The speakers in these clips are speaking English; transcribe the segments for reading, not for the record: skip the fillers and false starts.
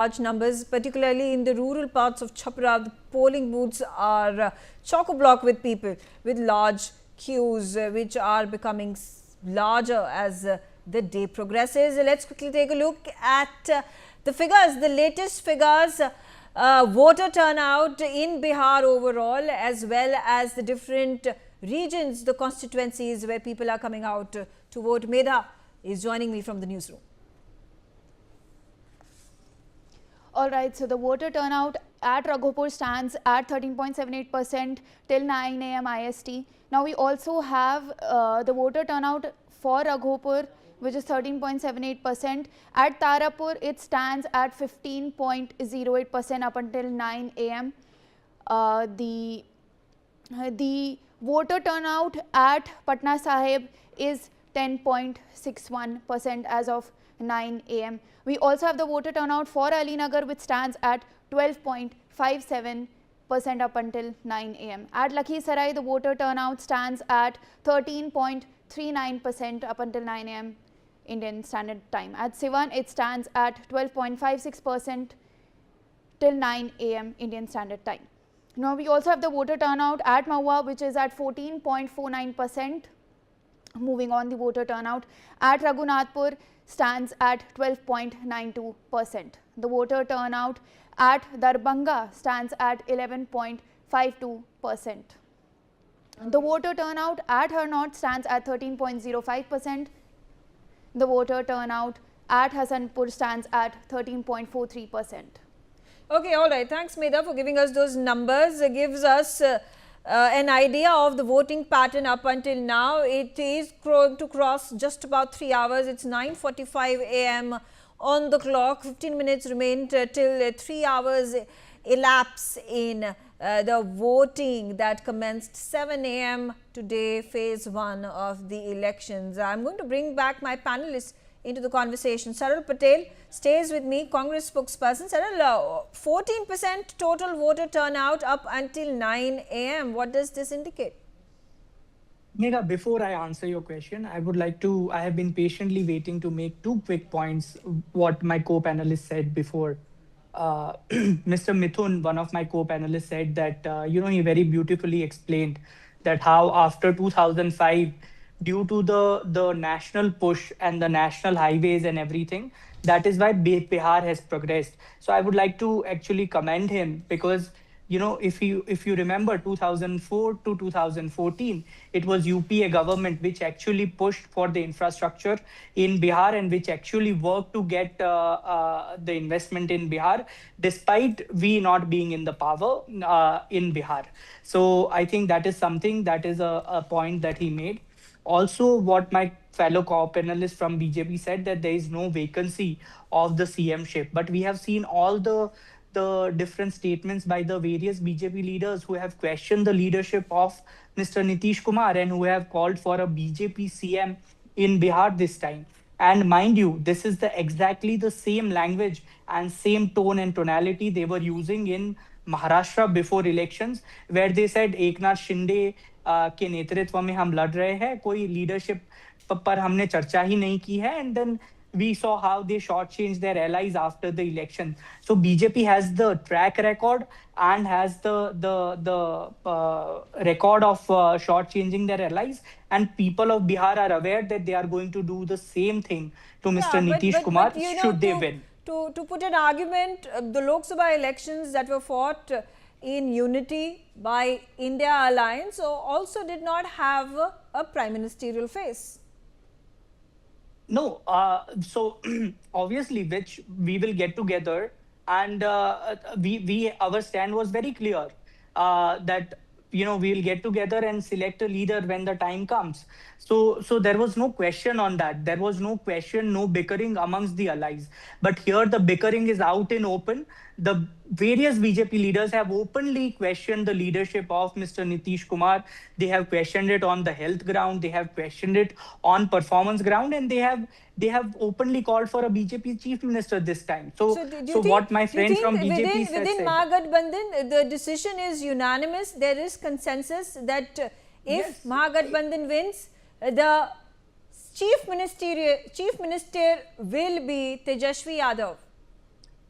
large numbers, particularly in the rural parts of Chhapra. The polling booths are chock-a-block with people, with large queues, which are becoming larger as the day progresses. Let's quickly take a look at the figures, the latest figures, voter turnout in Bihar overall, as well as the different regions, the constituencies where people are coming out to vote. Medha is joining me from the newsroom. All right, so the voter turnout at Raghopur stands at 13.78% till 9 a.m. IST. Now we also have the voter turnout for Raghopur, which is 13.78%. At Tarapur, it stands at 15.08% up until 9 a.m. The voter turnout at Patna Sahib is 10.61% as of 9 a.m. We also have the voter turnout for Ali Nagar, which stands at 12.57% up until 9 a.m. At Lakhisarai, the voter turnout stands at 13.39% up until 9 a.m. Indian Standard Time. At Siwan, it stands at 12.56% till 9 a.m. Indian Standard Time. Now, we also have the voter turnout at Mahua, which is at 14.49%. Moving on, the voter turnout at Raghunathpur stands at 12.92%. The voter turnout at Darbhanga stands at 11.52%. The voter turnout at Harnaut stands at 13.05%. The voter turnout at Hasanpur stands at 13.43%. Okay, all right. Thanks, Medha, for giving us those numbers. It gives us an idea of the voting pattern up until now. It is going to cross just about 3 hours. It's 9:45 a.m. on the clock. 15 minutes remain till 3 hours elapse in the voting that commenced 7 a.m. today, phase 1 of the elections. I'm going to bring back my panelists into the conversation. Saral Patel stays with me, Congress spokesperson. Saral, 14% total voter turnout up until 9 a.m. What does this indicate? Megha, before I answer your question, I have been patiently waiting to make 2 quick points, what my co-panelists said before. Mr. Mithun, one of my co-panelists, said that, he very beautifully explained that how after 2005, due to the national push and the national highways and everything, that is why Bihar has progressed. So I would like to actually commend him because, if you remember 2004 to 2014, it was UPA government which actually pushed for the infrastructure in Bihar and which actually worked to get the investment in Bihar, despite we not being in the power in Bihar. So I think that is something, that is a point that he made. Also, what my fellow co-panelists from BJP said, that there is no vacancy of the CM-ship. But we have seen all the different statements by the various BJP leaders who have questioned the leadership of Mr. Nitish Kumar and who have called for a BJP CM in Bihar this time. And mind you, this is exactly the same language and same tone and tonality they were using in Maharashtra before elections, where they said Eknath Shinde के नेतृत्व में हम लड़ रहे हैं, कोई leadership पर हमने चर्चा ही नहीं की है, and then we saw how they shortchanged their allies after the election. So BJP has the track record and has the record of shortchanging their allies, and people of Bihar are aware that they are going to do the same thing to Mr. Nitish Kumar should they win. To put an argument, the Lok Sabha elections that were fought in unity by India Alliance also did not have a prime ministerial face. No, so obviously, which we will get together, and our stand was very clear that we'll get together and select a leader when the time comes. So there was no question on that. There was no question, no bickering amongst the allies. But here the bickering is out in open. The various BJP leaders have openly questioned the leadership of Mr. Nitish Kumar. They have questioned it on the health ground. They have questioned it on performance ground, and they have openly called for a BJP chief minister this time. So what my friend from BJP said. Within Mahagathbandhan, the decision is unanimous. There is consensus that if Mahagathbandhan wins, the chief minister will be Tejashwi Yadav.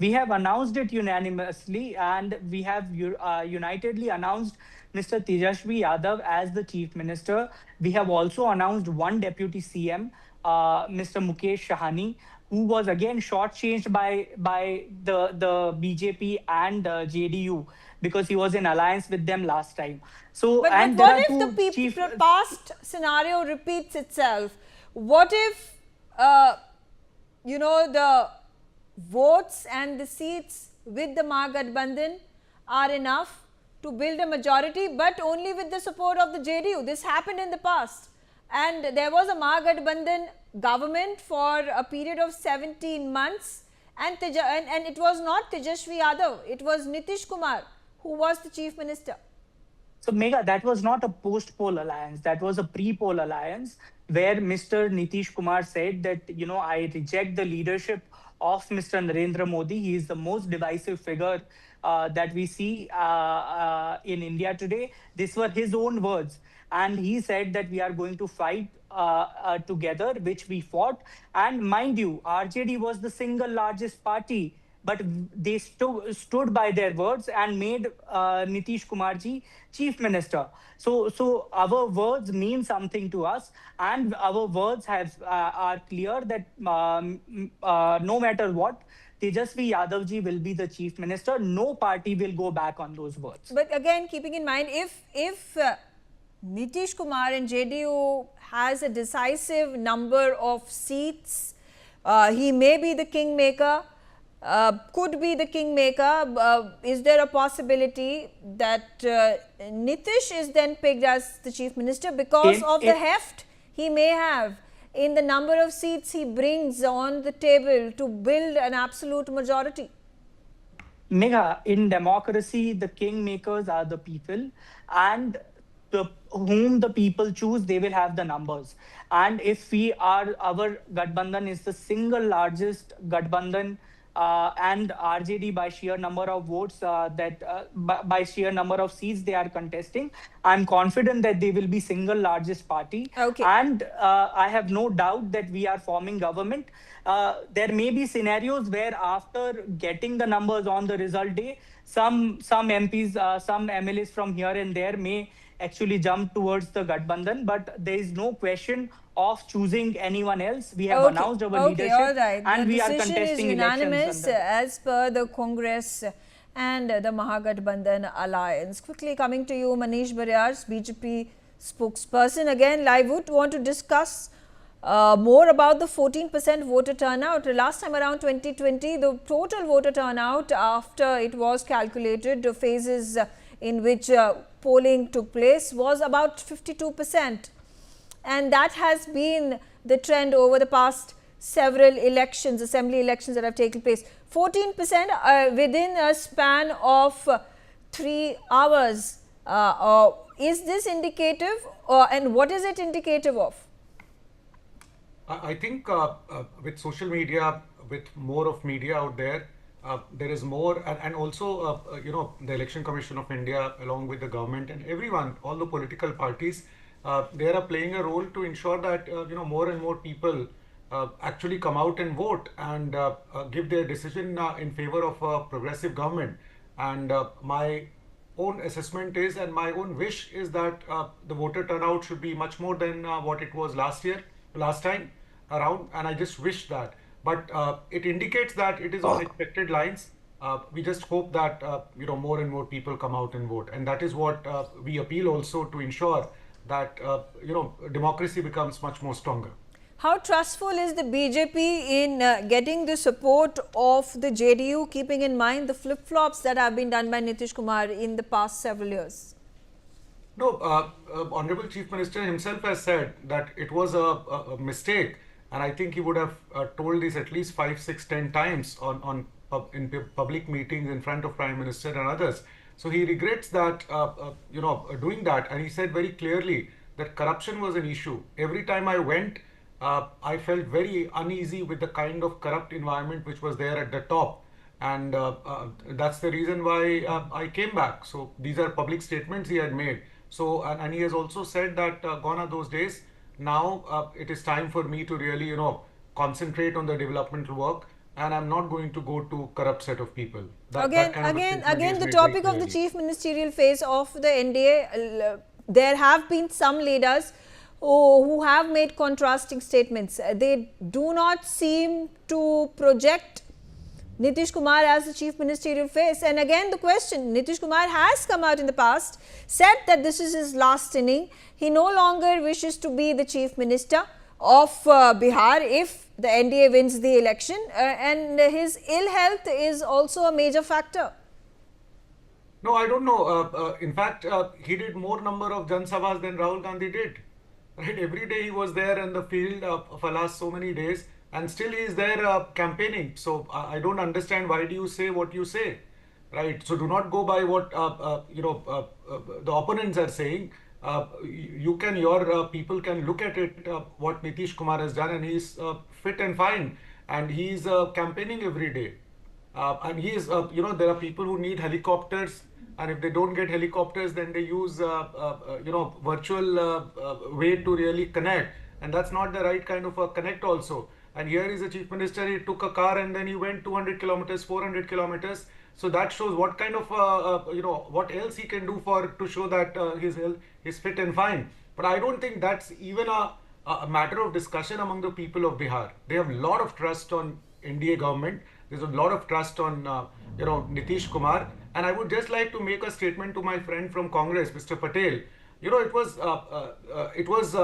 We have announced it unanimously, and we have unitedly announced Mr. Tejashwi Yadav as the Chief Minister. We have also announced one Deputy CM, Mr. Mukesh Sahani, who was again shortchanged by the BJP and JDU because he was in alliance with them last time. So, But and there what are if the two chief. past scenario repeats itself? What if, the votes and the seats with the Mahagathbandhan are enough to build a majority, but only with the support of the JDU? This happened in the past, and there was a Mahagathbandhan government for a period of 17 months, and it was not Tejashwi Yadav, it was Nitish Kumar who was the Chief Minister. So, Megha, that was not a post-poll alliance. That was a pre-poll alliance where Mr. Nitish Kumar said that, I reject the leadership of Mr. Narendra Modi. He is the most divisive figure that we see in India today. These were his own words. And he said that we are going to fight together, which we fought. And mind you, RJD was the single largest party, but they stood by their words and made Nitish Kumarji Chief Minister. So our words mean something to us, and our words are clear that no matter what, Tejasvi Yadavji will be the Chief Minister. No party will go back on those words. But again, keeping in mind, if Nitish Kumar and JDU has a decisive number of seats, he may be the kingmaker. Could be the kingmaker. Is there a possibility that Nitish is then picked as the Chief Minister because of the heft he may have in the number of seats he brings on the table to build an absolute majority? Megha, in democracy, the kingmakers are the people, and whom the people choose, they will have the numbers. And if our Gathbandhan is the single largest Gathbandhan, and RJD by sheer number of votes, by sheer number of seats they are contesting, I'm confident that they will be single largest party. Okay. And I have no doubt that we are forming government. There may be scenarios where after getting the numbers on the result day, some MPs, some MLAs from here and there may actually jump towards the Gathbandhan, but there is no question of choosing anyone else. We have announced our leadership, all right. And we are contesting elections. The decision is unanimous as per the Congress and the Mahagathbandhan alliance. Quickly coming to you, Manish Baryars, BJP spokesperson. Again, I would want to discuss more about the 14% voter turnout. Last time around 2020, the total voter turnout after it was calculated, the phases in which polling took place was about 52%. And that has been the trend over the past several elections, assembly elections that have taken place. 14% within a span of 3 hours. Is this indicative, and what is it indicative of? I think with social media, with more of media out there, there is more, and also, the Election Commission of India, along with the government and everyone, all the political parties, they are playing a role to ensure that, more and more people actually come out and vote and give their decision in favor of a progressive government. And my own assessment is, and my own wish is that the voter turnout should be much more than what it was last time around, and I just wish that. But it indicates that it is on expected lines. We just hope that more and more people come out and vote, and that is what we appeal also to ensure that democracy becomes much more stronger. How trustful is the BJP in getting the support of the JDU, keeping in mind the flip-flops that have been done by Nitish Kumar in the past several years? No, Honorable Chief Minister himself has said that it was a mistake, and I think he would have told this at least 5, 6, 10 times in public meetings in front of Prime Minister and others. So he regrets that, doing that, and he said very clearly that corruption was an issue. Every time I went, I felt very uneasy with the kind of corrupt environment which was there at the top, and that's the reason why I came back. So these are public statements he had made. So and he has also said that gone are those days. Now it is time for me to really concentrate on the developmental work and I'm not going to go to corrupt set of people. That Again, kind of a statement again, he's the made very topic of the clearly. chief ministerial phase of the NDA. There have been some leaders who have made contrasting statements. They do not seem to project Nitish Kumar as the chief ministerial face. And again, the question: Nitish Kumar has come out in the past, said that this is his last inning. He no longer wishes to be the chief minister of Bihar if the NDA wins the election, and his ill health is also a major factor. No, I don't know. In fact, he did more number of Jan Sabhas than Rahul Gandhi did. Right, every day he was there in the field for last so many days, and still he is there campaigning. So I don't understand why do you say what you say, right? So do not go by what the opponents are saying. Your people can look at it what Nitish Kumar has done, and he's fit and fine, and he's campaigning every day. And he is, there are people who need helicopters, and if they don't get helicopters, then they use, virtual way to really connect. And that's not the right kind of a connect also. And here is the chief minister, he took a car and then he went 200 kilometers, 400 kilometers. So that shows what kind of, what else he can do to show that his health is fit and fine. But I don't think that's even a matter of discussion among the people of Bihar. They have a lot of trust on NDA government. There's a lot of trust on, Nitish Kumar. And I would just like to make a statement to my friend from Congress, Mr. Patel. It was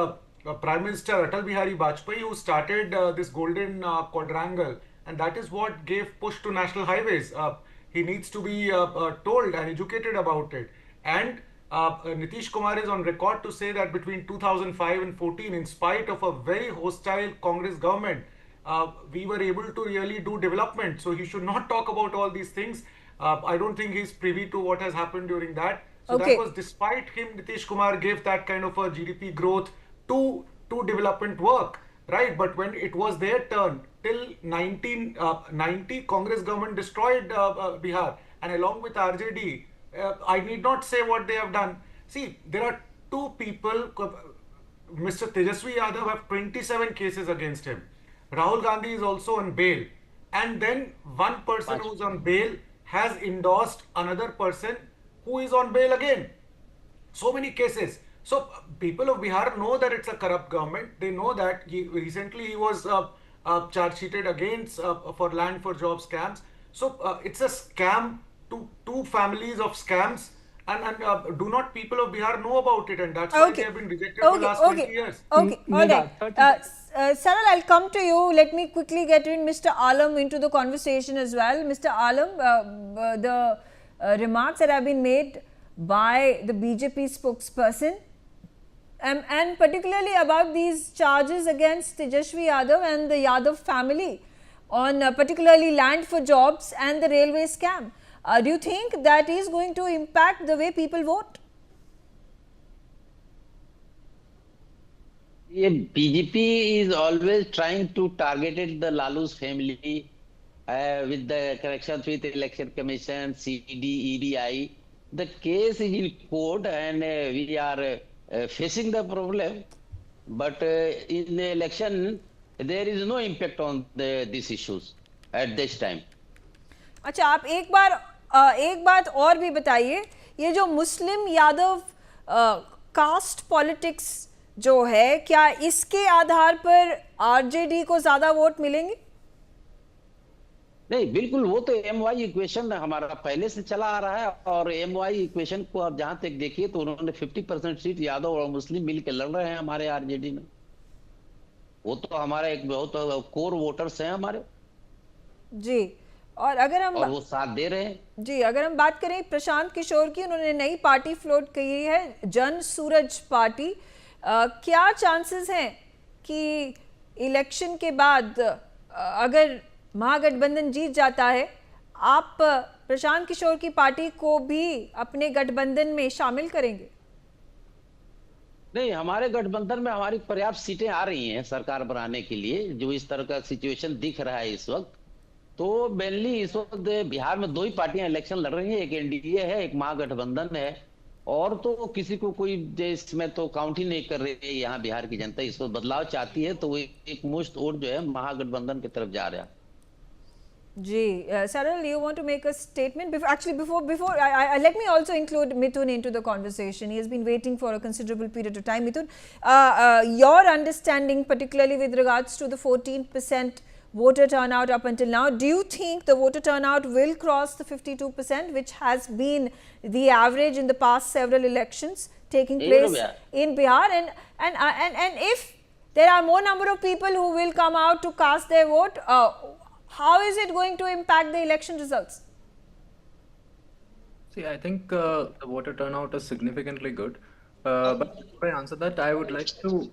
Prime Minister Atal Bihari Vajpayee who started this golden quadrangle, and that is what gave push to national highways. He needs to be told and educated about it. And Nitish Kumar is on record to say that between 2005 and 14, in spite of a very hostile Congress government, we were able to really do development. So he should not talk about all these things. I don't think he's privy to what has happened during that. So Okay. that was despite him, Nitish Kumar gave that kind of a GDP growth to development work, right? But when it was their turn, till 1990, Congress government destroyed Bihar, and along with RJD, I need not say what they have done. See, there are two people, Mr. Tejasvi Yadav have 27 cases against him. Rahul Gandhi is also on bail. And then one person who's on bail has endorsed another person who is on bail again. So many cases. So people of Bihar know that it's a corrupt government. They know that recently he was charge sheeted against for land for job scams. So it's a scam to two families of scams. And do not people of Bihar know about it, and that's why they have been rejected for the last 20 years. Okay, all Nida, right. Saral, I'll come to you. Let me quickly get in Mr. Alam into the conversation as well. Mr. Alam, the remarks that have been made by the BJP spokesperson, and particularly about these charges against Tejasvi Yadav and the Yadav family on particularly land for jobs and the railway scam. Do you think that is going to impact the way people vote? Yeah, BJP is always trying to target the Lalu's family with the corrections with Election Commission, CD, EDI. The case is in court, and we are facing the problem. But in the election, there is no impact on these issues at this time. अच्छा, आप एक बात और भी बताइए, ये जो मुस्लिम Yadav caste politics जो है, क्या इसके आधार पर आरजेडी को ज्यादा वोट मिलेंगे? नहीं, बिल्कुल, वो तो एमवाई इक्वेशन हमारा पहले से चला आ रहा है, और एमवाई इक्वेशन को आप जहां तक देखिए तो उन्होंने 50% सीट यादव और मुस्लिम मिलकर लड़ रहे हैं हमारे आरजेडी में। वो तो हमारा एक बहुत कोर वोटर्स हैं हमारे जी। और अगर हम वो साथ दे रहे हैं जी, अगर हम बात करें प्रशांत किशोर की, उन्होंने नई पार्टी फ्लोट की है, जन सूरज पार्टी। क्या चांसेस हैं कि इलेक्शन के बाद अगर महागठबंधन जीत जाता है, आप प्रशांत किशोर की पार्टी को भी अपने गठबंधन में शामिल करेंगे? नहीं, हमारे गठबंधन में हमारी पर्याप्त सीटें आ रही हैं सरकार बनाने के लिए। जो इस तरह का सिचुएशन दिख रहा है इस वक्त, तो मेनली इस वक्त बिहार में दो ही पार्टियां इलेक्शन लड़ रही हैं, एक एनडीए है, एक महागठबंधन है, और तो किसी को कोई इसमें तो काउंट ही नहीं कर रही है। यहाँ बिहार की जनता इसको बदलाव चाहती है, तो वो एक मुश्त वोट जो है महागठबंधन की तरफ जा रहा है। Saral, you want to make a statement? Let me also include Mithun into the conversation. He has been waiting for a considerable period of time. Mithun, your understanding, particularly with regards to the 14% voter turnout up until now, do you think the voter turnout will cross the 52%, which has been the average in the past several elections taking place in Bihar? And if there are more number of people who will come out to cast their vote, how is it going to impact the election results? See, I think the voter turnout is significantly good. But before I answer that, I would like to,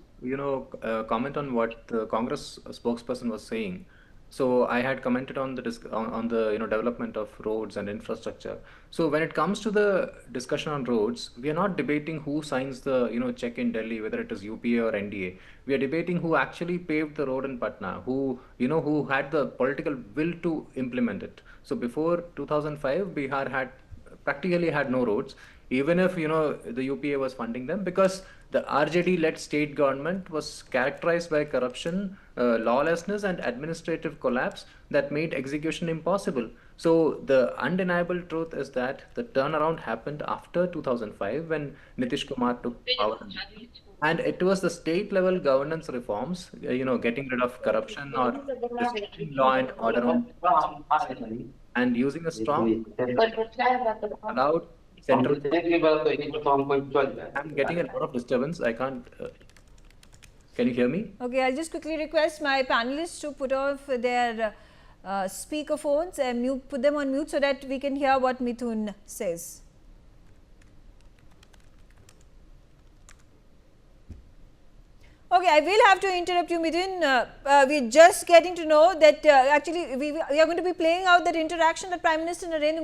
comment on what the Congress spokesperson was saying. So I had commented on the on the development of roads and infrastructure. So when it comes to the discussion on roads, we are not debating who signs the check in Delhi, whether it is UPA or NDA. We are debating who actually paved the road in Patna, who had the political will to implement it. So before 2005, Bihar practically had no roads, even if the UPA was funding them, because the RJD-led state government was characterized by corruption, lawlessness, and administrative collapse that made execution impossible. So the undeniable truth is that the turnaround happened after 2005 when Nitish Kumar took power. And it was the state level governance reforms, getting rid of corruption or restricting law and order and using a strong allowed central. I'm getting a lot of disturbance. I can't. Can you hear me? Okay, I'll just quickly request my panelists to put off their speaker phones and put them on mute so that we can hear what Mithun says. Okay, I will have to interrupt you, Mithun. We're just getting to know that actually we are going to be playing out that interaction that Prime Minister Narendra Modi